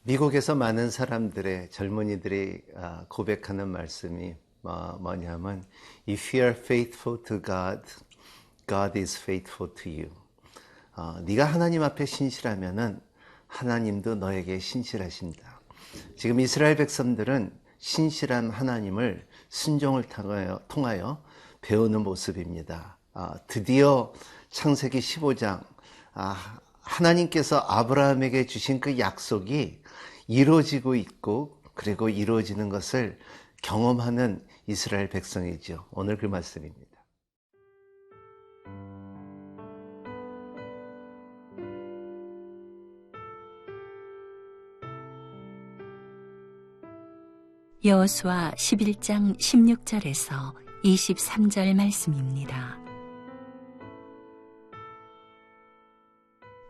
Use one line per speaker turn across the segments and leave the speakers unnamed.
미국에서 많은 사람들의 젊은이들이 고백하는 말씀이 뭐냐면 If you are faithful to God, God is faithful to you. 네가 하나님 앞에 신실하면은 하나님도 너에게 신실하신다. 지금 이스라엘 백성들은 신실한 하나님을 순종을 통하여 배우는 모습입니다. 드디어 창세기 15장 하나님께서 아브라함에게 주신 그 약속이 이루어지고 있고 그리고 이루어지는 것을 경험하는 이스라엘 백성이죠. 오늘 그 말씀입니다.
여호수아 11장 16절에서 23절 말씀입니다.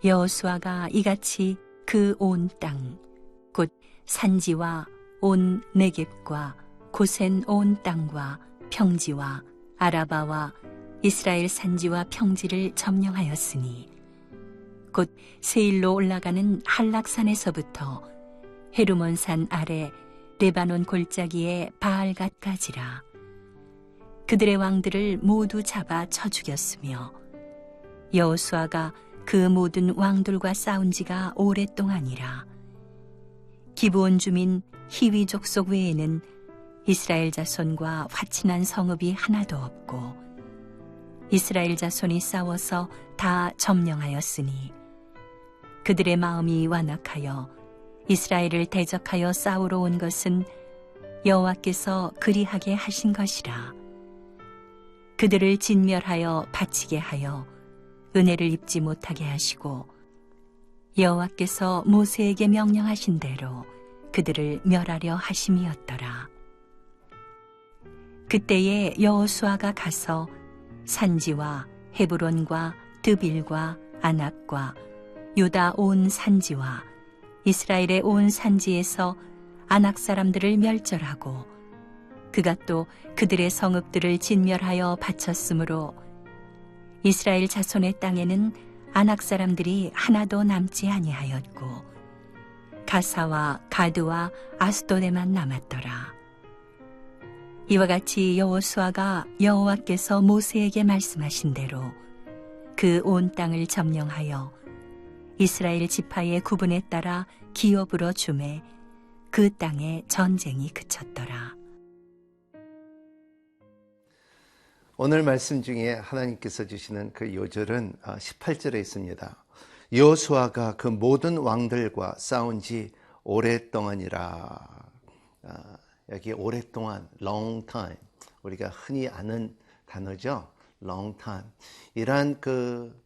여호수아가 이같이 그 온 땅, 곧 산지와 온 네겝과 고센 온 땅과 평지와 아라바와 이스라엘 산지와 평지를 점령하였으니 곧 세일로 올라가는 한락산에서부터 헤르몬산 아래 레바논 골짜기의 바알갓까지라. 그들의 왕들을 모두 잡아 쳐 죽였으며 여호수아가 그 모든 왕들과 싸운 지가 오랫동안이라. 기브온 주민 히위 족속 외에는 이스라엘 자손과 화친한 성읍이 하나도 없고 이스라엘 자손이 싸워서 다 점령하였으니 그들의 마음이 완악하여 이스라엘을 대적하여 싸우러 온 것은 여호와께서 그리하게 하신 것이라. 그들을 진멸하여 바치게 하여 은혜를 입지 못하게 하시고 여호와께서 모세에게 명령하신 대로 그들을 멸하려 하심이었더라. 그때에 여호수아가 가서 산지와 헤브론과 드빌과 아낙과 유다 온 산지와 이스라엘의 온 산지에서 아낙 사람들을 멸절하고 그가 또 그들의 성읍들을 진멸하여 바쳤으므로 이스라엘 자손의 땅에는 아낙 사람들이 하나도 남지 아니하였고 가사와 가드와 아스도데만 남았더라. 이와 같이 여호수아가 여호와께서 모세에게 말씀하신 대로 그 온 땅을 점령하여 이스라엘 지파의 구분에 따라 기업으로 주매 그 땅에 전쟁이 그쳤더라.
오늘 말씀 중에 하나님께서 주시는 그 요절은 18절에 있습니다. 여호수아가 그 모든 왕들과 싸운 지 오랫동안이라. 여기 오랫동안, long time, 우리가 흔히 아는 단어죠. long time. 이러한 그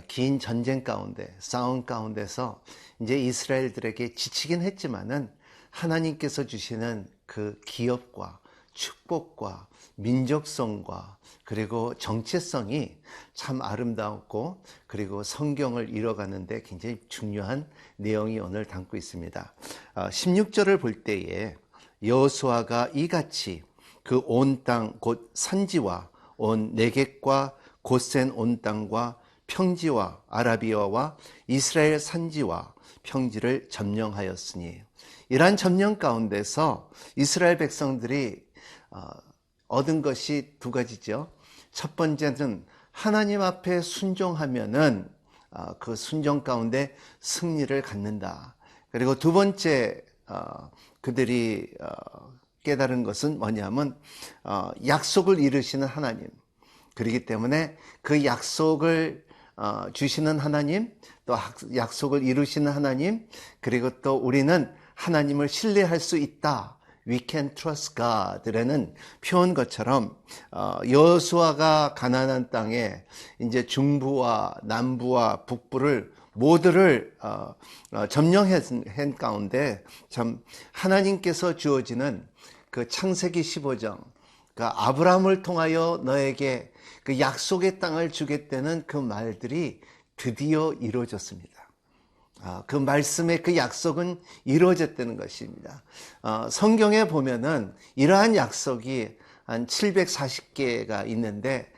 긴 전쟁 가운데, 싸움 가운데서 이제 이스라엘들에게 지치긴 했지만은 하나님께서 주시는 그 기업과 축복과 민족성과 그리고 정체성이 참 아름다웠고 그리고 성경을 이뤄가는데 굉장히 중요한 내용이 오늘 담고 있습니다. 16절을 볼 때에 여호수아가 이같이 그 온 땅 곧 산지와 온 네겝과 고센 온 땅과 평지와 아라비아와 이스라엘 산지와 평지를 점령하였으니 이러한 점령 가운데서 이스라엘 백성들이 얻은 것이 두 가지죠. 첫 번째는 하나님 앞에 순종하면은 그 순종 가운데 승리를 갖는다. 그리고 두 번째 그들이 깨달은 것은 뭐냐면 약속을 이루시는 하나님. 그렇기 때문에 그 약속을 주시는 하나님, 또 약속을 이루시는 하나님, 그리고 또 우리는 하나님을 신뢰할 수 있다. We can trust God라는 표현 것처럼 여호수아가 가나안 땅에 이제 중부와 남부와 북부를 모두를 점령한 가운데 참 하나님께서 주어지는 그 창세기 15장, 그 아브라함을 통하여 너에게 그 약속의 땅을 주겠다는 그 말들이 드디어 이루어졌습니다. 그 말씀의 그 약속은 이루어졌다는 것입니다. 성경에 보면은 이러한 약속이 한 740개가 있는데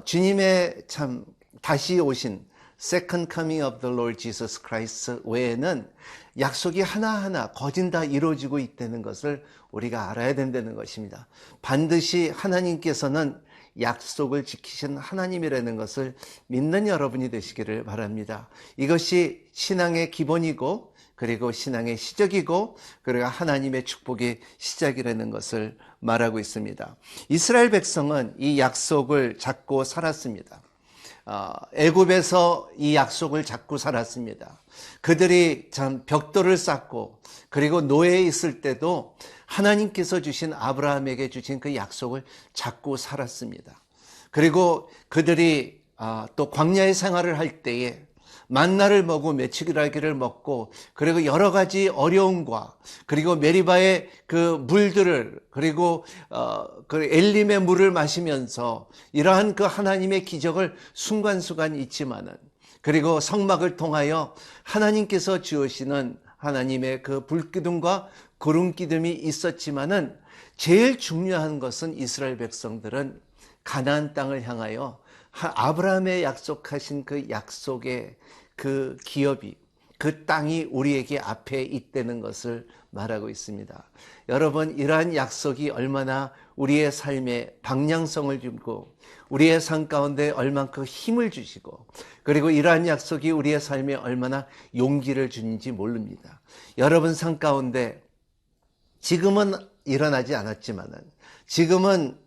주님의 참 다시 오신 Second Coming of the Lord Jesus Christ 외에는 약속이 하나하나 거진 다 이루어지고 있다는 것을 우리가 알아야 된다는 것입니다. 반드시 하나님께서는 약속을 지키신 하나님이라는 것을 믿는 여러분이 되시기를 바랍니다. 이것이 신앙의 기본이고 그리고 신앙의 시작이고 그리고 하나님의 축복의 시작이라는 것을 말하고 있습니다. 이스라엘 백성은 이 약속을 잡고 살았습니다. 애굽에서 이 약속을 잡고 살았습니다. 그들이 참 벽돌을 쌓고 그리고 노예에 있을 때도 하나님께서 주신 아브라함에게 주신 그 약속을 잡고 살았습니다. 그리고 그들이 또 광야의 생활을 할 때에 만나를 먹고 메추라기를 먹고 그리고 여러 가지 어려움과 그리고 메리바의 그 물들을 그리고 그 엘림의 물을 마시면서 이러한 그 하나님의 기적을 순간순간 잊지만은 그리고 성막을 통하여 하나님께서 주시는 하나님의 그 불기둥과 구름기둥이 있었지만은 제일 중요한 것은 이스라엘 백성들은 가나안 땅을 향하여 아브라함의 약속하신 그 약속의 그 기업이 그 땅이 우리에게 앞에 있다는 것을 말하고 있습니다. 여러분, 이러한 약속이 얼마나 우리의 삶에 방향성을 주고 우리의 삶 가운데 얼만큼 힘을 주시고 그리고 이러한 약속이 우리의 삶에 얼마나 용기를 주는지 모릅니다. 여러분 삶 가운데 지금은 일어나지 않았지만은 지금은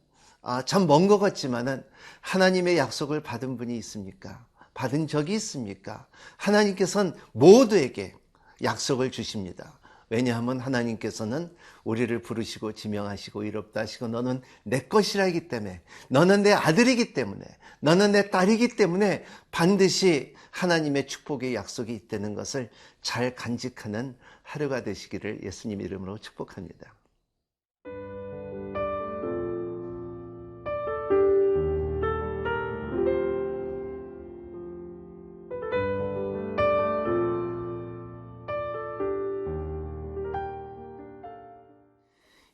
참 먼 것 같지만은 하나님의 약속을 받은 분이 있습니까? 받은 적이 있습니까? 하나님께서는 모두에게 약속을 주십니다. 왜냐하면 하나님께서는 우리를 부르시고 지명하시고 이롭다 하시고 너는 내 것이라기 때문에 너는 내 아들이기 때문에 너는 내 딸이기 때문에 반드시 하나님의 축복의 약속이 있다는 것을 잘 간직하는 하루가 되시기를 예수님 이름으로 축복합니다.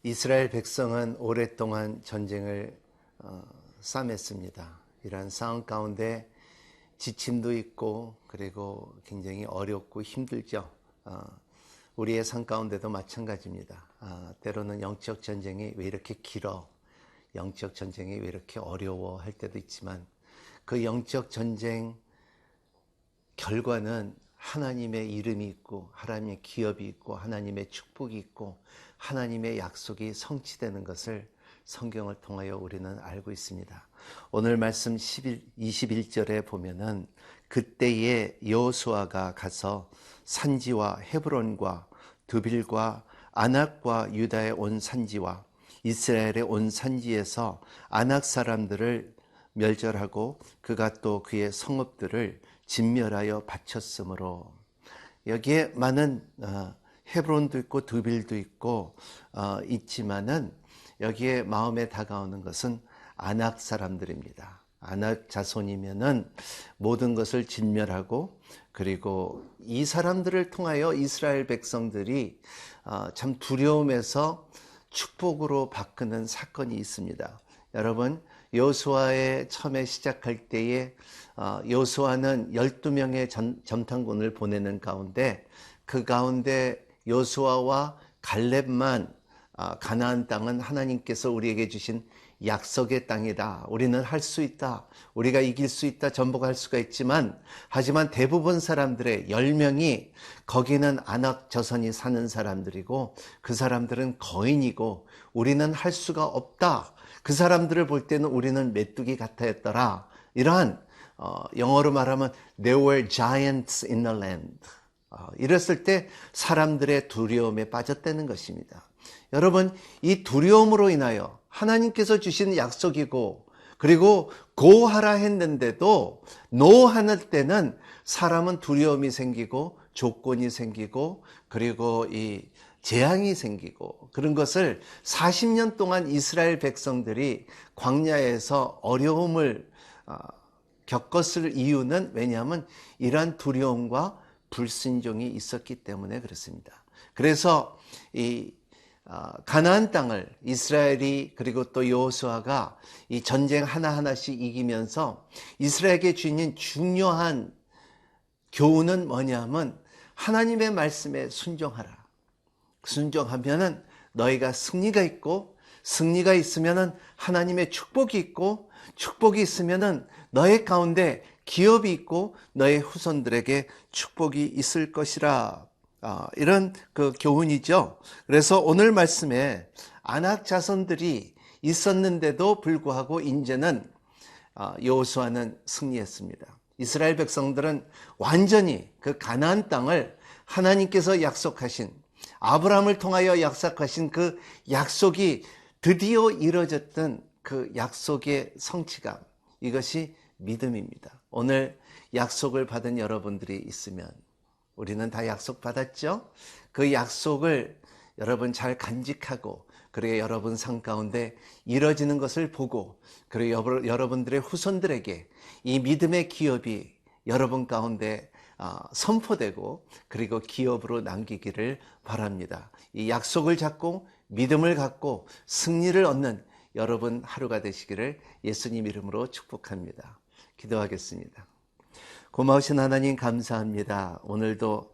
이스라엘 백성은 오랫동안 전쟁을 싸맸습니다. 이러한 상황 가운데 지침도 있고 그리고 굉장히 어렵고 힘들죠. 우리의 삶 가운데도 마찬가지입니다. 때로는 영적 전쟁이 왜 이렇게 길어? 영적 전쟁이 왜 이렇게 어려워? 할 때도 있지만 그 영적 전쟁 결과는 하나님의 이름이 있고 하나님의 기업이 있고 하나님의 축복이 있고 하나님의 약속이 성취되는 것을 성경을 통하여 우리는 알고 있습니다. 오늘 말씀 21절에 보면은 그때에 여호수아가 가서 산지와 헤브론과 드빌과 아낙과 유다의 온 산지와 이스라엘의 온 산지에서 아낙 사람들을 멸절하고 그가 또 그의 성읍들을 진멸하여 바쳤으므로 여기에 많은 헤브론도 있고 드빌도 있고 있지만은 여기에 마음에 다가오는 것은 아낙 사람들입니다. 아낙 자손이면은 모든 것을 진멸하고 그리고 이 사람들을 통하여 이스라엘 백성들이 참 두려움에서 축복으로 바꾸는 사건이 있습니다. 여러분, 여호수아의 처음에 시작할 때에 여호수아는 12명의 전탄군을 보내는 가운데 그 가운데 여호수아와 갈렙만 가나안 땅은 하나님께서 우리에게 주신 약속의 땅이다. 우리는 할 수 있다. 우리가 이길 수 있다. 전복할 수가 있지만 하지만 대부분 사람들의 10명이 거기는 아낙 저선이 사는 사람들이고 그 사람들은 거인이고 우리는 할 수가 없다. 그 사람들을 볼 때는 우리는 메뚜기 같았더라. 이러한 영어로 말하면 There were giants in the land. 이랬을 때 사람들의 두려움에 빠졌다는 것입니다. 여러분, 이 두려움으로 인하여 하나님께서 주신 약속이고 그리고 고하라 했는데도 노하는 때는 사람은 두려움이 생기고 조건이 생기고 그리고 이 재앙이 생기고 그런 것을 40년 동안 이스라엘 백성들이 광야에서 어려움을 겪었을 이유는 왜냐하면 이러한 두려움과 불순종이 있었기 때문에 그렇습니다. 그래서 이 가나안 땅을 이스라엘이 그리고 또 여호수아가 이 전쟁 하나하나씩 이기면서 이스라엘에게 주인 중요한 교훈은 뭐냐면 하나님의 말씀에 순종하라. 순종하면은 너희가 승리가 있고, 승리가 있으면은 하나님의 축복이 있고, 축복이 있으면은 너의 가운데 기업이 있고 너의 후손들에게 축복이 있을 것이라. 이런 그 교훈이죠. 그래서 오늘 말씀에 아낙 자손들이 있었는데도 불구하고 이제는 여호수아는 승리했습니다. 이스라엘 백성들은 완전히 그 가나안 땅을 하나님께서 약속하신, 아브라함을 통하여 약속하신 그 약속이 드디어 이루어졌던 그 약속의 성취감, 이것이 믿음입니다. 오늘 약속을 받은 여러분들이 있으면, 우리는 다 약속 받았죠? 그 약속을 여러분 잘 간직하고, 그리고 여러분 삶 가운데 이루어지는 것을 보고, 그리고 여러분들의 후손들에게 이 믿음의 기업이 여러분 가운데 선포되고, 그리고 기업으로 남기기를 바랍니다. 이 약속을 잡고 믿음을 갖고 승리를 얻는 여러분 하루가 되시기를 예수님 이름으로 축복합니다. 기도하겠습니다. 고마우신 하나님 감사합니다. 오늘도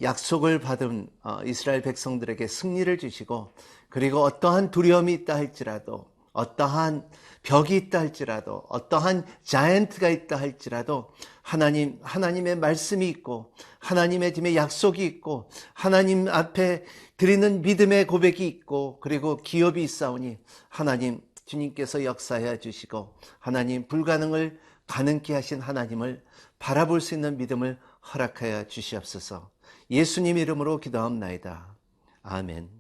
약속을 받은 이스라엘 백성들에게 승리를 주시고, 그리고 어떠한 두려움이 있다 할지라도, 어떠한 벽이 있다 할지라도, 어떠한 자이언트가 있다 할지라도 하나님의 말씀이 있고, 하나님의 팀의 약속이 있고, 하나님 앞에 드리는 믿음의 고백이 있고, 그리고 기업이 있사오니 하나님, 주님께서 역사해 주시고, 하나님 불가능을 가능케 하신 하나님을 바라볼 수 있는 믿음을 허락하여 주시옵소서. 예수님 이름으로 기도합나이다. 아멘.